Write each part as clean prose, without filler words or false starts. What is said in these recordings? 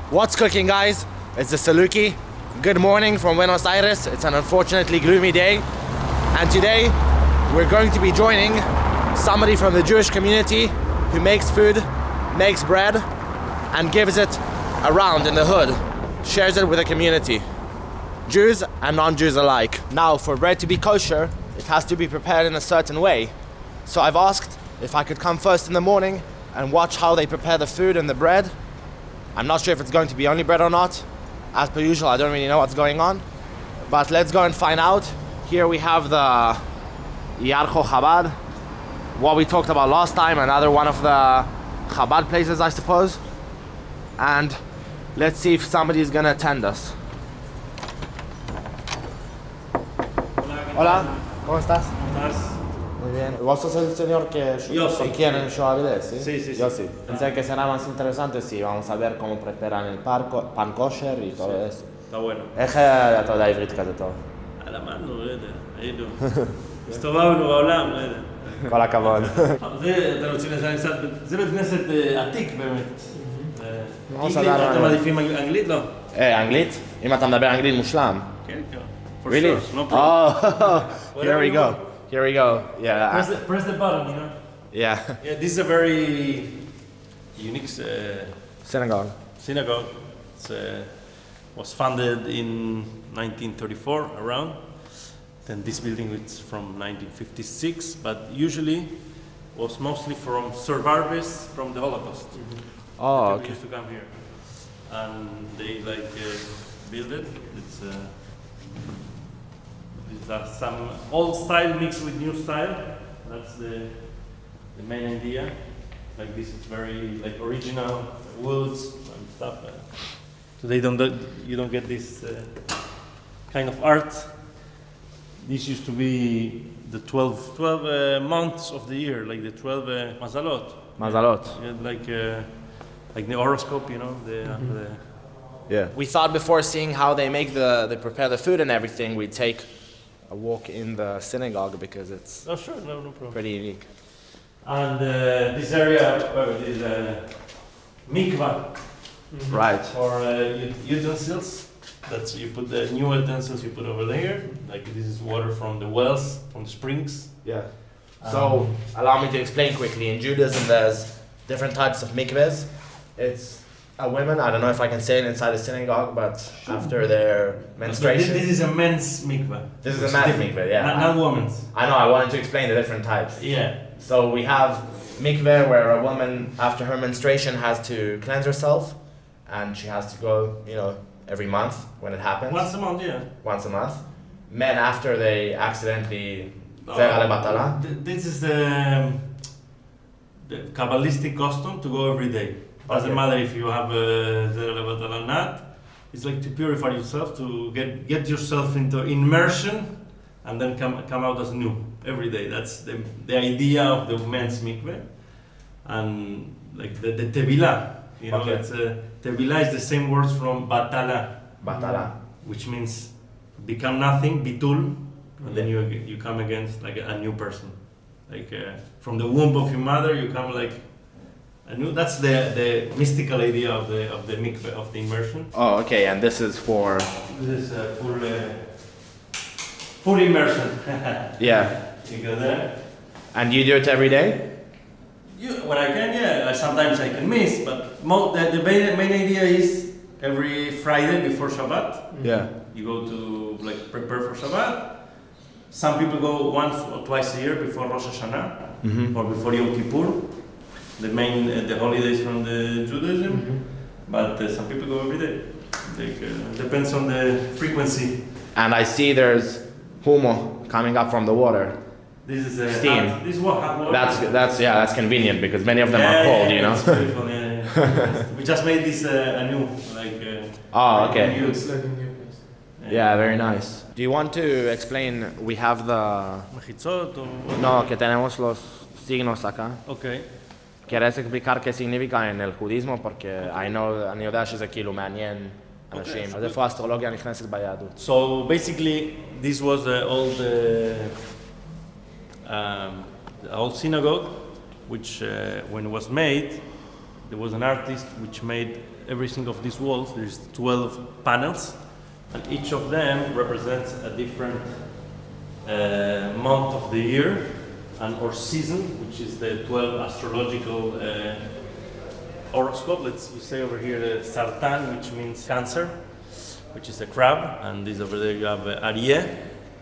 What's cooking, guys? It's the Salukie. Good morning from Buenos Aires. It's an unfortunately gloomy day. And today, we're going to be joining somebody from the Jewish community who makes food, makes bread, and gives it around in the hood. Shares it with the community. Jews and non-Jews alike. Now, for bread to be kosher, it has to be prepared in a certain way. So I've asked if I could come first in the morning and watch how they prepare the food and the bread. I'm not sure if it's going to be only bread or not. As per usual, I don't really know what's going on. But let's go and find out. Here we have the Yarcho Chabad, what we talked about last time, another one of the Chabad places, I suppose. And let's see if somebody's gonna attend us. Hola, ¿cómo estás? Muy bien. ¿Vos sos el señor que quiere en Shoavilés, sí? Sí. Yo sí. Pensé que será más interesante si vamos a ver cómo preparan el pan kosher y todo eso. está bueno. איך אתה יודע עברית כזה טוב? למדנו, לא יודע, היינו. הסתובבנו בעולם, לא יודע. כל הכבוד. אתה רוצה לסיים קצת, זה בית כנסת עתיק באמת. אתה מעדיפים אנגלית? לא. אנגלית? אם אתה מדבר אנגלית מושלם. כן. Really? Sure, no problem. Oh, here we go. Yeah. Press the button, you know? Yeah. Yeah, this is a very unique Synagogue. synagogue. It was founded in 1934 around. Then this building is from 1956, but usually was mostly from survivors from the Holocaust. Oh, People okay. used to come here, and they build it. It's some old style mixed with new style. That's the main idea. Like this is very original woods and stuff. So you don't get this kind of art. This used to be the 12 months of the year, like the 12 mazalot. Mazalot. Yeah, like the horoscope, you know. Yeah. We thought before seeing how they prepare the food and everything, we'd take a walk in the synagogue because it's no problem. pretty unique. And this area is mikvah. Right. For utensils. That's you put the new utensils you put over there. Like this is water from the wells, from the springs. Yeah. So allow me to explain quickly. In Judaism, there's different types of mikvahs. It's a woman. I don't know if I can say it inside a synagogue, but after their menstruation. This is a men's mikvah. This is a man's mikvah, yeah. Not women's. I know. I wanted to explain the different types. Yeah. So we have mikveh where a woman after her menstruation has to cleanse herself, and she has to go, every month when it happens. Once a month, yeah. Once a month. Men after they accidentally zera lebatala. This is the Kabbalistic custom to go every day. Doesn't matter if you have zera lebatala or not. It's like to purify yourself, to get yourself into immersion, and then come out as new every day. That's the idea of the men's mikveh, and like the tevilah. It's tevilah is the same words from batala, which means become nothing, bitul, and then you come against like a new person, like from the womb of your mother you come like a new. That's the mystical idea of the mikveh, of the immersion. Oh, okay, and this is for. This is full immersion. Yeah. You go there. And you do it every day? When I can, yeah. Sometimes I can miss, but the main idea is every Friday before Shabbat. Yeah. You go to prepare for Shabbat. Some people go once or twice a year before Rosh Hashanah or before Yom Kippur, the holidays from the Judaism. But some people go every day. Depends on the frequency. And I see there's humo coming up from the water. This is steam. This is hot water. That's convenient because many of them are cold, It's beautiful, yeah. We just made this anew, Oh, okay. It's like a new place. Yeah, very nice. Do you want to explain? We have the. No, que tenemos los signos acá. Okay. ¿Quieres explicar qué significa en el judismo? porque אני יודע שזה כאילו מעניין אנשים. אז איפה האסטרולוגיה נכנסת ביהדות? So basically, this was the old synagogue, which when it was made, there was an artist which made every single of these walls. There's 12 panels, and each of them represents a different month of the year and or season, which is the 12 astrological horoscope. You say over here the Sartan, which means Cancer, which is a crab, and this over there you have Aryeh,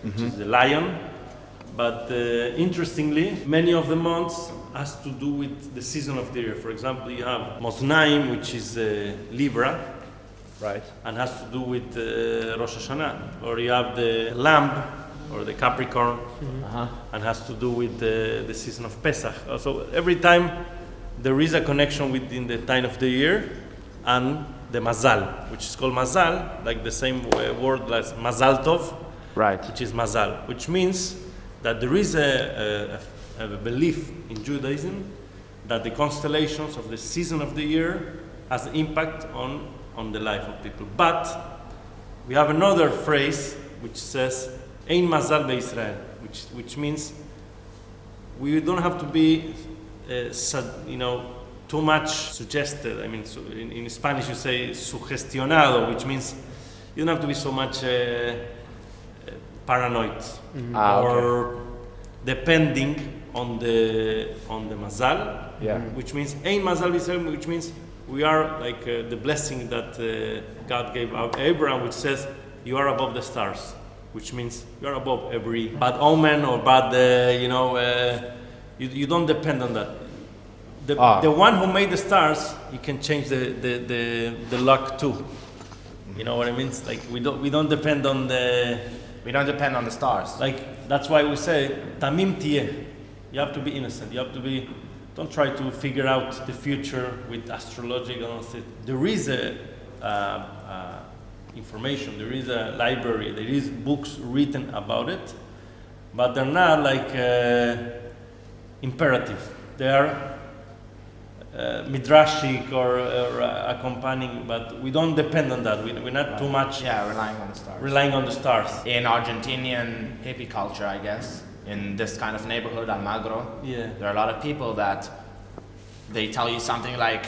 which is the lion. But interestingly, many of the months has to do with the season of the year. For example, you have Moznaim, which is Libra, Right. and has to do with Rosh Hashanah. Or you have the Lamb, or the Capricorn, and has to do with the season of Pesach. So every time there is a connection within the time of the year and the Mazal, which is called Mazal, like the same word as Mazal Tov, Right. which is Mazal, which means that there is a belief in Judaism that the constellations of the season of the year has impact on the life of people. But we have another phrase which says Ein Mazal beIsrael, which means we don't have to be too much suggested. I mean, so in Spanish you say sugestionado, which means you don't have to be so much paranoid or depending on the Mazal, which means Ein Mazal beIsrael, which means we are like the blessing that God gave Abraham, which says you are above the stars, which means you are above every bad omen or bad, you don't depend on that. The one who made the stars, you can change the luck too. You know what I mean? It's like we don't depend on the. We don't depend on the stars. Like that's why we say tamim tieh. You have to be innocent. You have to be. Don't try to figure out the future with astrological. There is information. There is a library. There is books written about it, but they're not like imperative. They are midrashic or accompanying, but we don't depend on that. We're not too much relying on the stars. Relying on the stars. In Argentinian hippie culture, I guess, in this kind of neighborhood, Almagro, there are a lot of people that they tell you something like,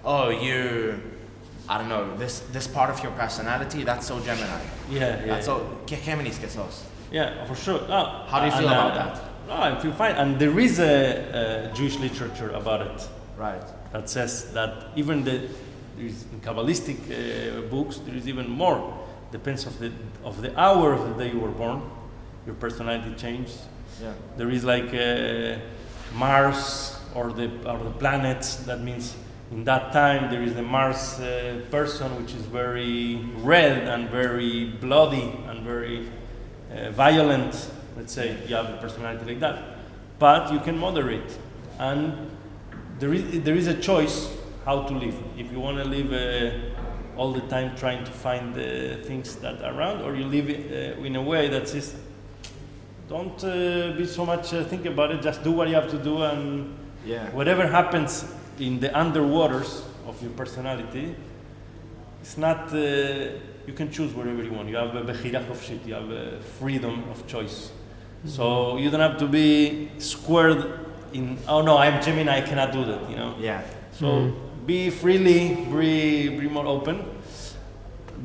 oh, I don't know, this part of your personality, that's so Gemini. That's so, ¿Qué Géminis que sos? Yeah, for sure. How do you feel about that? No, I feel fine. And there is a Jewish literature about it. Right. That says that even there is in Kabbalistic books, there is even more. Depends of the hour of the day you were born, your personality changes. Yeah. There is like Mars or the planets. That means in that time there is the Mars person, which is very red and very bloody and very violent. Let's say you have a personality like that, but you can moderate, and there is a choice how to live. If you want to live all the time trying to find the things that are around, or you live in a way that says, don't be so much think about it. Just do what you have to do, and whatever happens in the underwaters of your personality, it's not. You can choose whatever you want. You have a bechira chofshit. You have a freedom of choice. So you don't have to be squared in, oh no, I'm Gemini, I cannot do that, you know? Yeah. So be freely, be more open.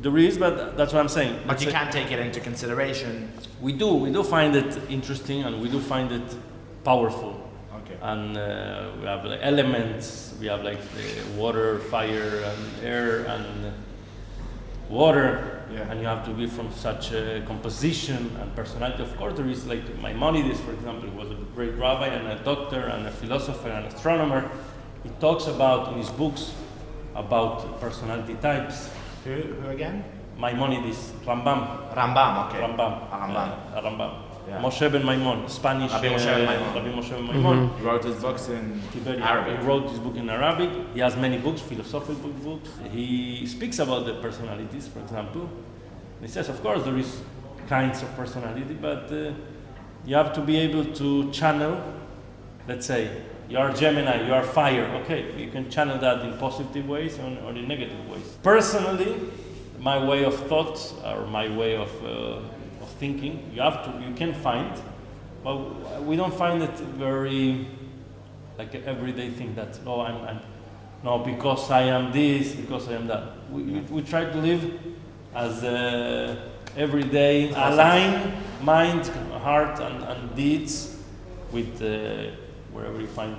There is, but that's what I'm saying. But you can't take it into consideration. We do find it interesting, and we do find it powerful. Okay. And we have like elements, we have like water, fire, and air, and water. Yeah. And you have to be from such a composition and personality. Of course, there is like Maimonides, for example, who was a great rabbi and a doctor and a philosopher and astronomer. He talks about in his books about personality types. Who again? Maimonides, Rambam. Rambam, okay. Rambam. Yeah. Moshe ben Maimon, Spanish. Rabbi Moshe ben Maimon. Rabbi Moshe ben Maimon. He wrote his books in Arabic. He wrote his book in Arabic. He has many books, philosophical books. He speaks about the personalities, for example. He says, of course, there is kinds of personality, but you have to be able to channel. Let's say you are Gemini, you are fire. Okay, you can channel that in positive ways or in negative ways. Personally, my way of thought or my way of thinking, you can find, but we don't find it very like an everyday thing that no, because I am this, because I am that. We try to live as everyday, align mind, heart, and deeds with wherever you find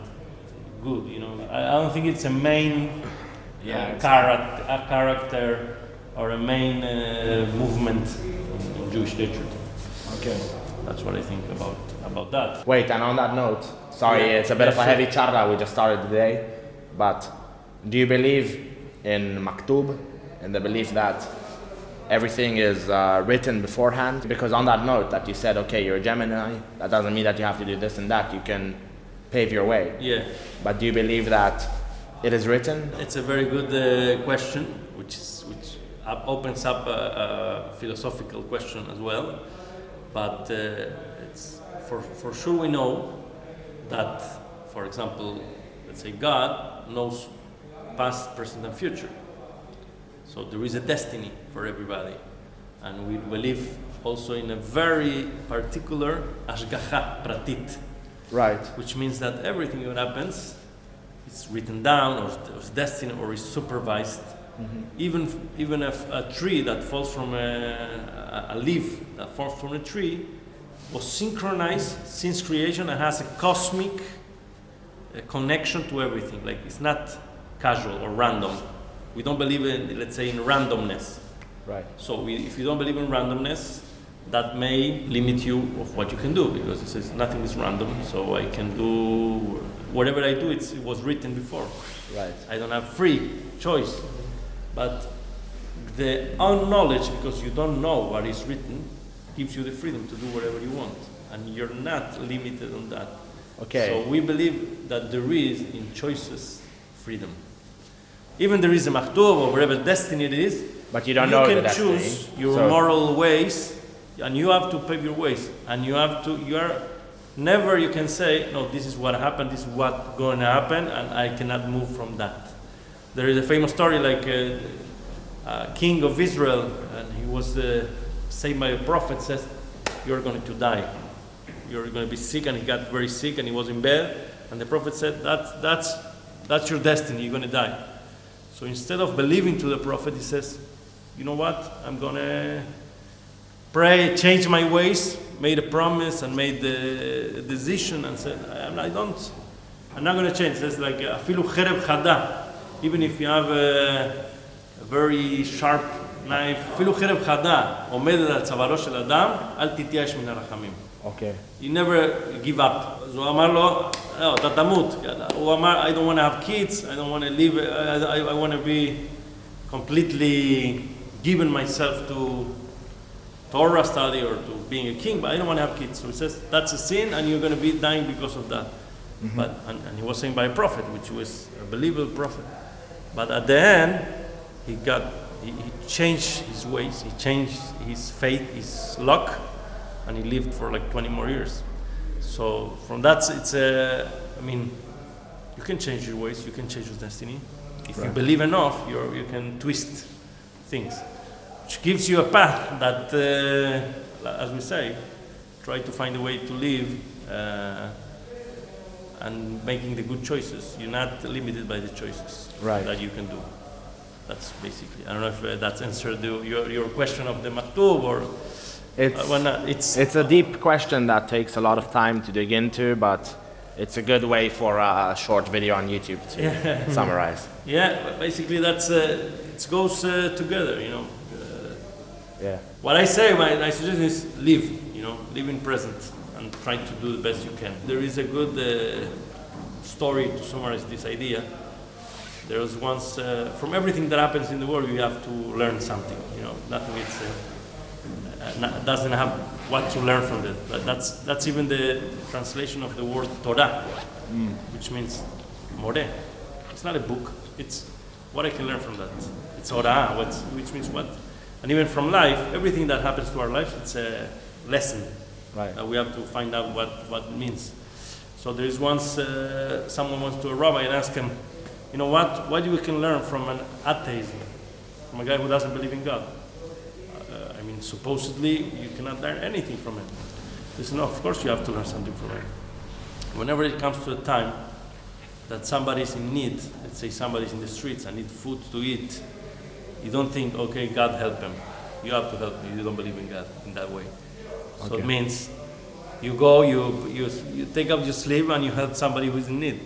good. You know, I don't think it's a main character or a main movement in Jewish literature. Okay. That's what I think about that. Wait, and on that note, sorry, it's a bit of a heavy charla we just started today, but do you believe in maktub, in the belief that everything is written beforehand? Because on that note that you said, okay, you're a Gemini, that doesn't mean that you have to do this and that, you can pave your way. Yeah. But do you believe that it is written? It's a very good question, which opens up a philosophical question as well. But it's for sure we know that, for example, let's say God knows past, present, and future. So there is a destiny for everybody, and we believe also in a very particular ashgacha pratit, Right. which means that everything that happens is written down, or is destined, or is supervised. Even if a tree that falls from a leaf that falls from a tree was synchronized since creation and has a cosmic connection to everything. Like, it's not casual or random. We don't believe in, let's say, in randomness. Right. So if you don't believe in randomness, that may limit you of what you can do, because it says nothing is random, so I can do whatever I do, it was written before. Right. I don't have free choice. But the unknowledge, because you don't know what is written, gives you the freedom to do whatever you want, and you're not limited on that. Okay. So we believe that there is in choices freedom. Even there is a maktub or whatever destiny it is, But you don't know the can destiny. choose your moral ways, and you have to pave your ways, and you can say, no, this is what happened, this is what's going to happen, and I cannot move from that. There is a famous story, like a king of Israel, and he was saved by a prophet, says, you're going to die. You're going to be sick, and he got very sick, and he was in bed, and the prophet said, that's your destiny, you're going to die. So instead of believing to the prophet, he says, you know what, I'm going to pray, change my ways, made a promise, and made the decision, and said, I'm not going to change. It says, like, afilu chereb chada. Even if you have a very sharp knife, אפילו חרב חדה עומדת על צווארו של אדם, אל תתייאש מן הרחמים. Okay. You never give up. אז הוא אמר לו, לא, אתה תמות. הוא אמר, I don't want to have kids, I don't want to live, I want to be completely given myself to Torah study or to being a king, but I don't want to have kids. So he says, that's a sin, and you're going to be dying because of that. But and he was saying by a prophet, which was a believable prophet. But at the end, he changed his ways, he changed his faith, his luck, and he lived for like 20 more years. So from that, you can change your ways, you can change your destiny. If you believe enough, you can twist things, which gives you a path that, as we say, try to find a way to live and making the good choices. You're not limited by the choices that you can do. That's basically, I don't know if that's answered your question of the maktub or it's a deep question that takes a lot of time to dig into, but it's a good way for a short video on YouTube to summarize. Yeah, but basically that's it goes together, you know. What I say, my suggestion is live in present and try to do the best you can. There is a good story to summarize this idea. There was once, from everything that happens in the world, you have to learn something. You know, nothing doesn't have what to learn from it. But that's even the translation of the word Torah, which means more. It's not a book. It's what I can learn from that. It's Torah, which means what. And even from life, everything that happens to our life, it's a lesson. Right. We have to find out what it means. So there is once someone went to a rabbi and asked him, you know what we can learn from an atheism, from a guy who doesn't believe in God? Supposedly you cannot learn anything from him. He said, no, of course you have to learn something from him. Whenever it comes to a time that somebody's in need, let's say somebody's in the streets and need food to eat, you don't think, okay, God help him. You have to help him. You don't believe in God in that way. So Okay. it means you go, you take up your sleeve and you help somebody who's in need.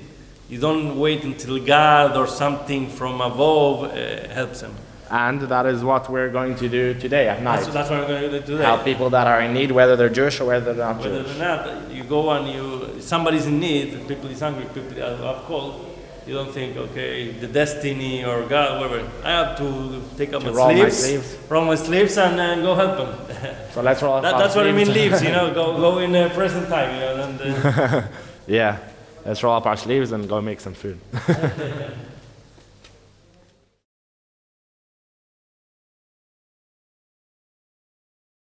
You don't wait until God or something from above helps him. And that is what we're going to do today at night. That's what I'm going to do today. Help people that are in need, whether they're Jewish or whether they're not Whether Jewish. or not, you go and somebody's in need, people is hungry, people are cold. You don't think, okay, the destiny or God, whatever. I have to take up roll my sleeves. roll my sleeves, and go help them. So let's roll up our That's what I mean, sleeves. leaves. Go in the present time. And Yeah, let's roll up our sleeves and go make some food.